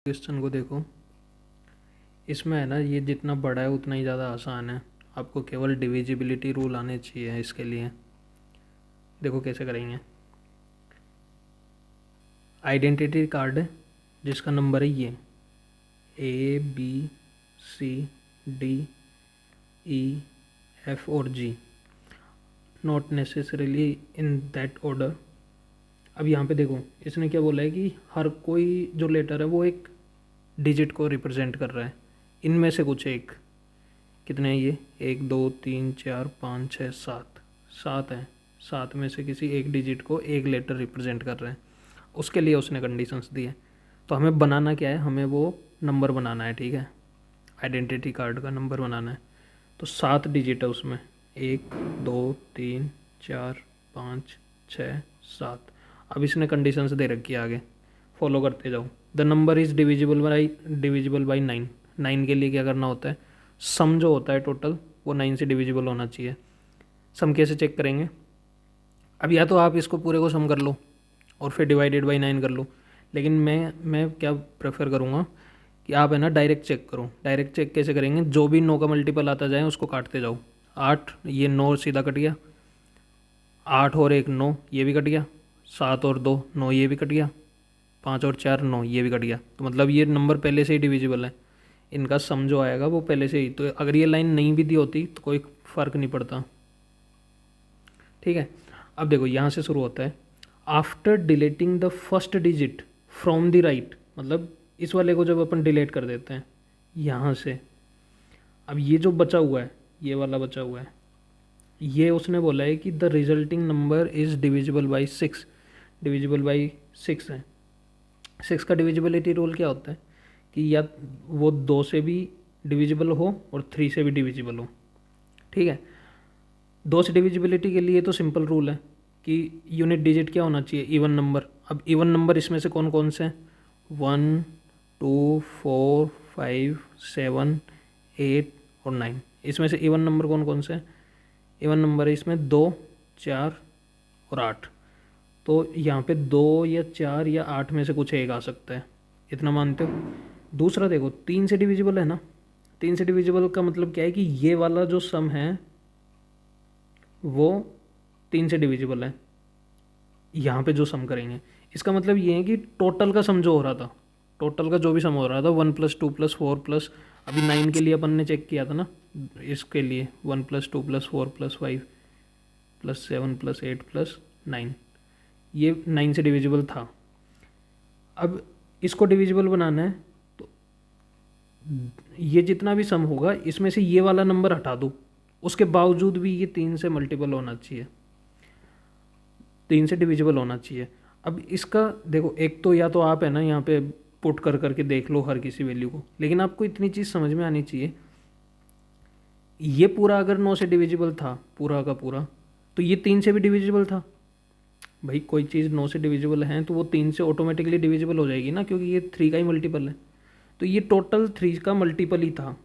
Question को देखो। इसमें है ना, ये जितना बड़ा है उतना ही ज़्यादा आसान है। आपको केवल डिविजिबिलिटी रूल आने चाहिए इसके लिए। देखो कैसे करेंगे। आइडेंटिटी कार्ड है जिसका नंबर है ये A B C D E F और G, not necessarily in that order. अब यहाँ पे देखो, इसने क्या बोला है कि हर कोई जो लेटर है वो एक डिजिट को रिप्रेजेंट कर रहा है। इनमें से कुछ एक, कितने हैं ये, 1 2 3 4 5 6 7, सात हैं। सात में से किसी एक डिजिट को एक लेटर रिप्रेजेंट कर रहे हैं। उसके लिए उसने कंडीशंस दी है। तो हमें बनाना क्या है, हमें वो नंबर बनाना है। ठीक है, आइडेंटिटी कार्ड का नंबर बनाना है। तो 7 डिजिट है उसमें, 1 2 3 4 5 6 7। अब इसने कंडीशंस दे रखी है, आगे फॉलो करते जाओ। The number is divisible by 9। 9 के लिए क्या करना होता है, सम जो होता है टोटल वो 9 से डिविजिबल होना चाहिए। सम कैसे चेक करेंगे, अब या तो आप इसको पूरे को सम कर लो और फिर डिवाइडेड बाई 9 कर लो, लेकिन मैं क्या प्रेफर करूँगा कि आप है ना डायरेक्ट चेक करो। डायरेक्ट चेक कैसे करेंगे, जो भी 9 का मल्टीपल आता जाए उसको काटते जाओ। 8, ये 9 सीधा कट गया। 8 और 1 9, ये भी कट गया। 7 और 2 9, ये भी कट गया। 5 और 4 9, ये भी कट गया। तो मतलब ये नंबर पहले से ही डिविजिबल है। इनका सम जो आएगा वो पहले से ही, तो अगर ये लाइन नहीं भी दी होती तो कोई फ़र्क नहीं पड़ता। ठीक है, अब देखो यहाँ से शुरू होता है। After deleting the first digit from the right, मतलब इस वाले को जब अपन डिलीट कर देते हैं यहाँ से, अब ये जो बचा हुआ है, ये वाला बचा हुआ है, ये उसने बोला है कि the resulting number is divisible by 6। Divisible by 6 है। 6 का डिविजिबिलिटी रूल क्या होता है कि या वो 2 से भी डिविजिबल हो और 3 से भी डिविजिबल हो। ठीक है, 2 से डिविजिबिलिटी के लिए तो सिंपल रूल है कि यूनिट डिजिट क्या होना चाहिए, इवन नंबर। अब इवन नंबर इसमें से कौन कौन से हैं, 1 2 4 5 7 8 और 9। इसमें से इवन नंबर कौन कौन से हैं, इवन नंबर है इसमें 2 4 और 8। तो यहाँ पे 2 या 4 या 8 में से कुछ एक आ सकता है, इतना मानते हो। दूसरा देखो, 3 से डिविजिबल है ना। 3 से डिविजिबल का मतलब क्या है कि ये वाला जो सम है वो 3 से डिविजिबल है। यहाँ पे जो सम करेंगे इसका मतलब ये है कि टोटल का सम जो हो रहा था, टोटल का जो भी सम हो रहा था, 1 + 2 + 4 प्लस, अभी 9 के लिए अपन ने चेक किया था ना, इसके लिए 1 + 2 + 4 + 5 + 7 + 8 + 9, ये 9 से डिविजिबल था। अब इसको डिविजिबल बनाना है तो ये जितना भी सम होगा इसमें से ये वाला नंबर हटा दो, उसके बावजूद भी ये 3 से मल्टीपल होना चाहिए, 3 से डिविजिबल होना चाहिए। अब इसका देखो, एक तो या तो आप है ना यहाँ पे पुट कर करके देख लो हर किसी वैल्यू को, लेकिन आपको इतनी चीज़ समझ में आनी चाहिए, ये पूरा अगर 9 से डिविजिबल था पूरा का पूरा, तो ये 3 से भी डिविजिबल था। भाई कोई चीज़ 9 से डिविजिबल है तो वो 3 से ऑटोमेटिकली डिविजिबल हो जाएगी ना, क्योंकि ये 3 का ही मल्टीपल है। तो ये टोटल 3 का मल्टीपल ही था।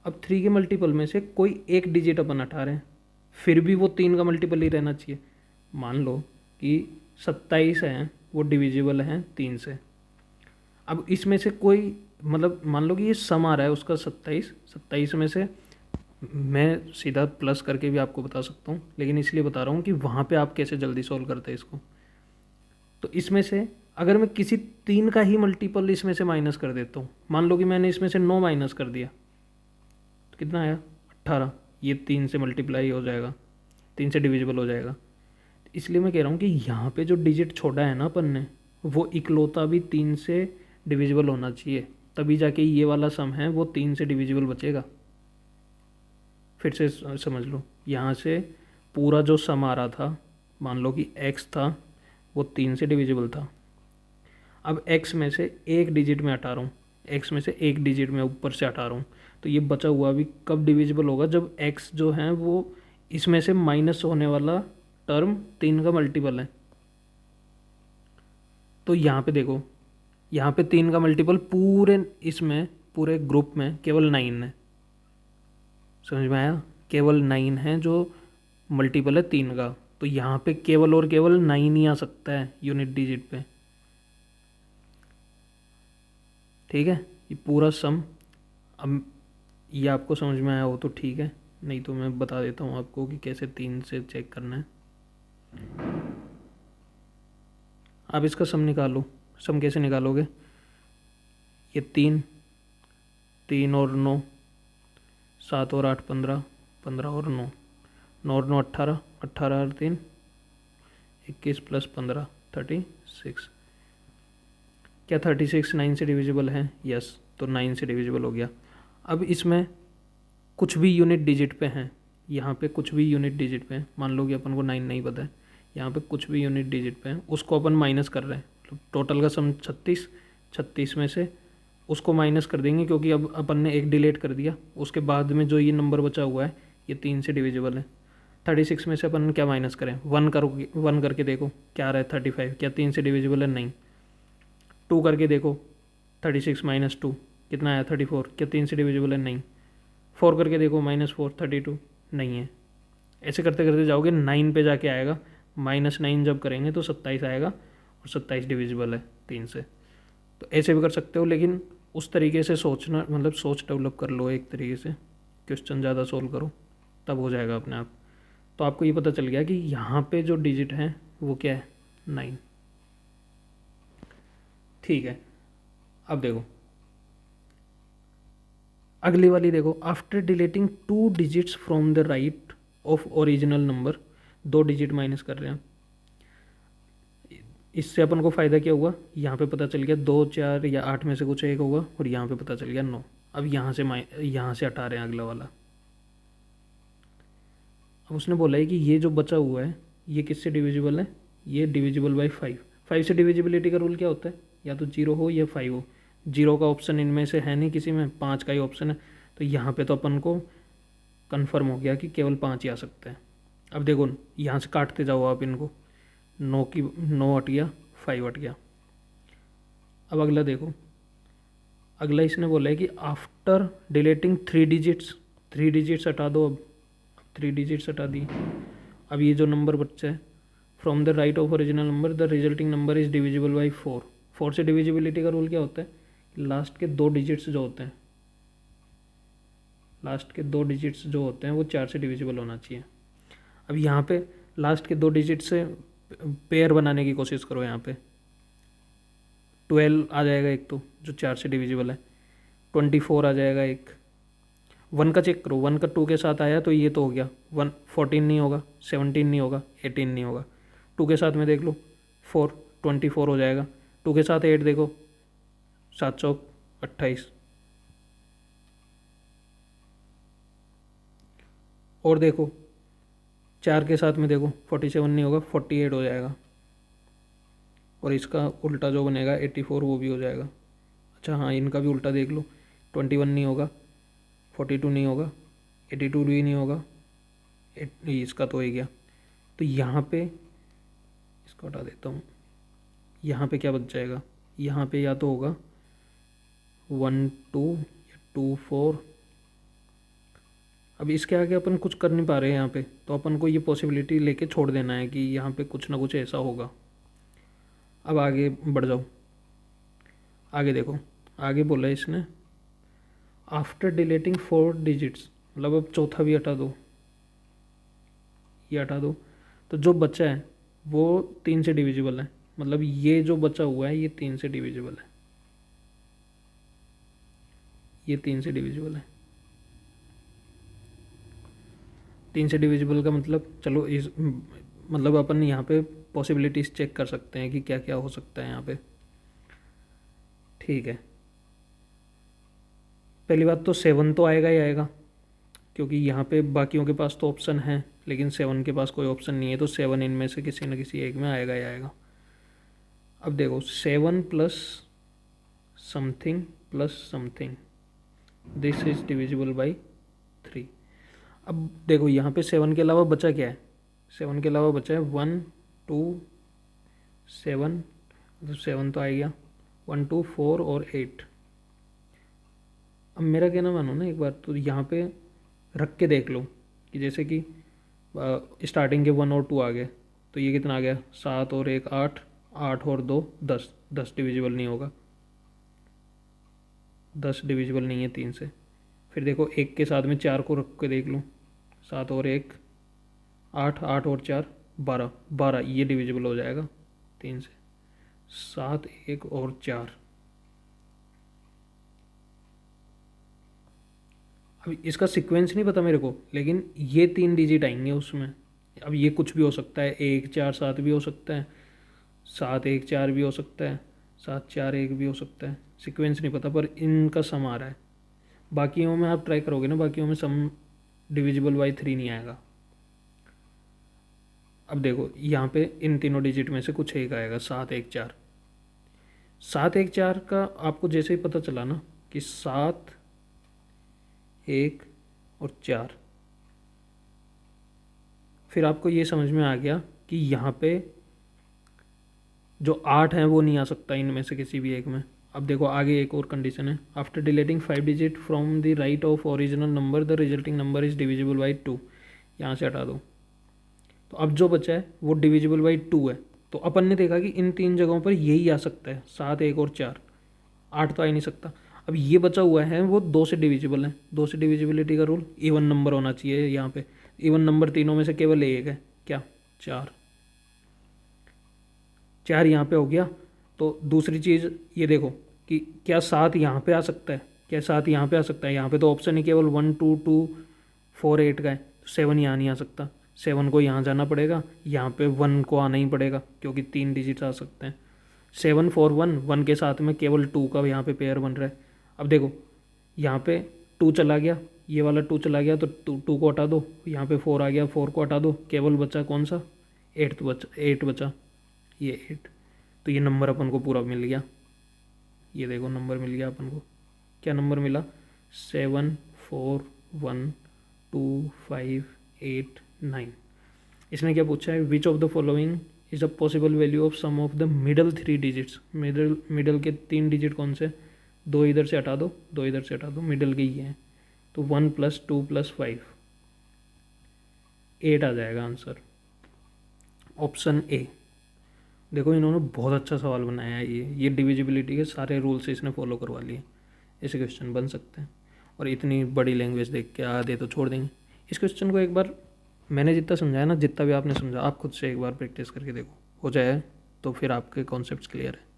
अब 3 के मल्टीपल में से कोई एक डिजिट अपन हटा रहे हैं, फिर भी वो 3 का मल्टीपल ही रहना चाहिए। मान लो कि 27 हैं, वो डिविजिबल हैं 3 से। अब इसमें से कोई, मतलब मान लो कि ये सम आ रहा है उसका 27, 27 में से मैं सीधा प्लस करके भी आपको बता सकता हूँ, लेकिन इसलिए बता रहा हूँ कि वहाँ पे आप कैसे जल्दी सॉल्व करते हैं इसको। तो इसमें से अगर मैं किसी 3 का ही मल्टीपल इसमें से माइनस कर देता हूँ, मान लो कि मैंने इसमें से 9 माइनस कर दिया, तो कितना आया, 18। ये 3 से मल्टीप्लाई हो जाएगा, 3 से डिविजिबल हो जाएगा। इसलिए मैं कह रहा हूँ कि यहाँ पे जो डिजिट छोड़ा है ना अपन ने, वो इकलौता भी 3 से डिविजिबल होना चाहिए, तभी जाके ये वाला सम है वो 3 से डिविजिबल बचेगा। फिर से समझ लो, यहाँ से पूरा जो सम आ रहा था, मान लो कि x था, वो 3 से डिविजिबल था। अब x में से एक डिजिट में हटा रहा हूँ, x में से एक डिजिट में ऊपर से हटा रहा हूँ, तो ये बचा हुआ भी कब डिविजिबल होगा, जब x जो है वो इसमें से माइनस होने वाला टर्म 3 का मल्टीपल है। तो यहाँ पे देखो, यहाँ पे 3 का मल्टीपल पूरे इसमें पूरे ग्रुप में केवल 9 है। समझ में आया, केवल 9 है जो मल्टीपल है 3 का। तो यहाँ पे केवल और केवल 9 ही आ सकता है यूनिट डिजिट पे। ठीक है, ये पूरा सम। अब ये आपको समझ में आया हो तो ठीक है, नहीं तो मैं बता देता हूँ आपको कि कैसे 3 से चेक करना है। आप इसका सम निकालो। सम कैसे निकालोगे? ये 3, 3 और 9, 7 और 8 15, 15 और 9, 9 और 9 18, 18 और 3 21 प्लस 15 36। क्या 36 9 से डिविजिबल है? यस, तो 9 से डिविजिबल हो गया। अब इसमें कुछ भी यूनिट डिजिट पे हैं, यहाँ पे कुछ भी यूनिट डिजिट पे हैं, मान लो कि अपन को 9 नहीं पता है, यहाँ पे कुछ भी यूनिट डिजिट पे हैं, उसको अपन माइनस कर रहे हैं। मतलब टोटल का सम 36, 36 में से उसको माइनस कर देंगे, क्योंकि अब अपन ने एक डिलीट कर दिया। उसके बाद में जो ये नंबर बचा हुआ है ये 3 से डिविजिबल है। 36 में से अपन क्या माइनस करें? 1 करोगे, 1 करके देखो क्या आ रहा है 35, क्या 3 से डिविजिबल है? नहीं। 2 करके देखो, 36 माइनस 2 कितना आया? 34, क्या 3 से डिविजिबल है? नहीं। 4 करके देखो, -4 32, नहीं है। ऐसे करते करते जाओगे, 9 पे जाके आएगा। -9 जब करेंगे तो 27 आएगा, और 27 डिविजिबल है 3 से। तो ऐसे भी कर सकते हो, लेकिन उस तरीके से सोचना, मतलब सोच डेवलप कर लो एक तरीके से, क्वेश्चन ज़्यादा सोल्व करो, तब हो जाएगा अपने आप। तो आपको ये पता चल गया कि यहाँ पे जो डिजिट है वो क्या है? 9। ठीक है, अब देखो अगली वाली देखो। After deleting 2 digits from the right of original number, 2 digit minus कर रहे हैं। इससे अपन को फ़ायदा क्या हुआ? यहाँ पे पता चल गया 2 4 या 8 में से कुछ एक होगा, और यहाँ पे पता चल गया 9। अब यहाँ से हटा रहे हैं अगला वाला। अब उसने बोला है कि ये जो बचा हुआ है ये किससे डिविजिबल है? ये डिविजिबल बाई 5। 5 से डिविजिबिलिटी का रूल क्या होता है? या तो 0 हो या 5 हो। 0 का ऑप्शन इनमें से है नहीं किसी में, 5 का ही ऑप्शन है। तो यहाँ पे तो अपन को कन्फर्म हो गया कि केवल 5 ही आ सकते हैं। अब देखो यहाँ से काटते जाओ आप इनको, 9 हट गया, 5 हट गया। अब अगला देखो, अगला इसने बोला है कि आफ्टर डिलीटिंग 3 डिजिट्स, 3 डिजिट्स हटा दो। अब 3 डिजिट्स हटा दी। अब ये जो नंबर बच्चा है, from the right of original number the resulting number is divisible by 4। 4 से डिविजिबिलिटी का रूल क्या होता है? लास्ट के 2 डिजिट्स जो होते हैं, लास्ट के 2 डिजिट्स जो होते हैं वो 4 से डिविजिबल होना चाहिए। अब यहाँ पे लास्ट के 2 डिजिट से पेयर बनाने की कोशिश करो। यहाँ पे 12 आ जाएगा एक, तो जो 4 से डिविजिबल है। 24 आ जाएगा एक। 1 का चेक करो, 1 का 2 के साथ आया तो ये तो हो गया 1। 14 नहीं होगा, 17 नहीं होगा, 18 नहीं होगा। 2 के साथ में देख लो 4, 24 हो जाएगा। 2 के साथ 8 देखो, 7 चौक 28। और देखो 4 के साथ में देखो 47 नहीं होगा, 48 हो जाएगा। और इसका उल्टा जो बनेगा 84, वो भी हो जाएगा। अच्छा हाँ, इनका भी उल्टा देख लो, 21 नहीं होगा, 42 नहीं होगा, 82 भी नहीं होगा, इसका तो हो ही गया। तो यहाँ पे इसको हटा देता हूँ। यहाँ पे क्या बच जाएगा? यहाँ पे या तो होगा 1 2 या 2 4। अब इसके आगे अपन कुछ कर नहीं पा रहे हैं यहाँ पे, तो अपन को ये पॉसिबिलिटी लेके छोड़ देना है कि यहाँ पे कुछ ना कुछ ऐसा होगा। अब आगे बढ़ जाओ, आगे देखो। आगे बोला है इसने आफ्टर डिलीटिंग 4 डिजिट्स, मतलब अब चौथा भी हटा दो, ये हटा दो, तो जो बचा है वो 3 से डिविजिबल है। मतलब ये जो बचा हुआ है ये 3 से डिविजिबल है, ये 3 से डिविजिबल है। 3 से डिविजिबल का मतलब, चलो इस मतलब अपन यहाँ पे पॉसिबिलिटीज़ चेक कर सकते हैं कि क्या क्या हो सकता है यहाँ पे। ठीक है, पहली बात तो 7 तो आएगा ही आएगा, क्योंकि यहाँ पे बाकियों के पास तो ऑप्शन है, लेकिन 7 के पास कोई ऑप्शन नहीं है, तो 7 इनमें से किसी न किसी एक में आएगा ही आएगा। अब देखो 7 plus something plus something, this is divisible by 3। अब देखो यहाँ पे 7 के अलावा बचा क्या है? 7 के अलावा बचा है 1 2 7, मतलब 7 तो आ गया, 1 2 4 और 8। अब मेरा कहना मानो ना एक बार, तो यहाँ पे रख के देख लो कि जैसे कि स्टार्टिंग के 1 और 2 आ गए, तो ये कितना आ गया? 7 और 1 8, 8 और 2 10, 10 डिविजिबल नहीं होगा। 10 डिविजिबल नहीं है 3 से। फिर देखो 1 के साथ में 4 को रख के देख लो, 7 और 1 8, 8 और 4 12, 12 ये डिविजिबल हो जाएगा 3 से। 7 1 और 4। अब इसका सीक्वेंस नहीं पता मेरे को, लेकिन ये 3 डिजिट आएंगे उसमें। अब ये कुछ भी हो सकता है, 1 4 7 भी हो सकता है, 7 1 4 भी हो सकता है, 7 4 1 भी हो सकता है। सीक्वेंस नहीं पता, पर इनका सम आ रहा है। बाकियों में आप ट्राई करोगे ना, बाकियों में सम डिविजिबल बाई 3 नहीं आएगा। अब देखो यहाँ पे इन तीनों डिजिट में से कुछ एक आएगा, 7 1 4। 7 1 4 का आपको जैसे ही पता चला ना कि 7 1 और 4, फिर आपको ये समझ में आ गया कि यहाँ पे जो 8 है वो नहीं आ सकता इनमें से किसी भी एक में। अब देखो आगे एक और कंडीशन है, after deleting 5 digit from the right of original number the resulting number is divisible by 2। यहाँ से हटा दो, तो अब जो बचा है वो डिविजिबल बाई 2 है। तो अपन ने देखा कि इन 3 जगहों पर यही आ सकता है, 7 1 और 4। 8 तो आ ही नहीं सकता। अब ये बचा हुआ है वो 2 से डिविजिबल है। 2 से डिविजिबिलिटी का रूल, इवन नंबर होना चाहिए यहाँ पे। इवन नंबर तीनों में से केवल एक है, क्या? 4। 4 यहाँ पे हो गया। तो दूसरी चीज़ ये देखो कि क्या 7 यहाँ पे आ सकता है? क्या 7 यहाँ पे आ सकता है? यहाँ पे तो ऑप्शन ही केवल 1 2 2 4 8 का है, तो 7 यहाँ नहीं आ सकता। 7 को यहाँ जाना पड़ेगा, यहाँ पे 1 को आना ही पड़ेगा, क्योंकि 3 डिजिट आ सकते हैं। 7 4 1, 1 के साथ में केवल 2 का यहाँ पे पेयर बन रहा है। अब देखो यहाँ पे 2 चला गया, ये वाला 2 चला गया, तो 2 को हटा दो। यहाँ पे 4 आ गया, 4 को हटा दो, केवल बचा कौन सा? 8 बचा, 8 बचा, ये 8। तो ये नंबर अपन को पूरा मिल गया। ये देखो नंबर मिल गया अपन को। क्या नंबर मिला? 7 4 1 2 5 8 9। इसने क्या पूछा है? Which of the following is a possible value of sum of the middle 3 digits. Middle के 3 डिजिट कौन से? 2 इधर से हटा दो, 2 इधर से हटा दो, मिडल के ही हैं। तो 1 + 2 + 5 8 आ जाएगा आंसर, ऑप्शन ए। देखो इन्होंने बहुत अच्छा सवाल बनाया है। ये डिविजिबिलिटी के सारे रूल्स इसने फॉलो करवा लिए। ऐसे क्वेश्चन बन सकते हैं, और इतनी बड़ी लैंग्वेज देख के आधे तो छोड़ देंगे। इस क्वेश्चन को एक बार मैंने जितना समझाया ना, जितना भी आपने समझा, आप खुद से एक बार प्रैक्टिस करके देखो, हो जाए तो फिर आपके कॉन्सेप्ट्स क्लियर है।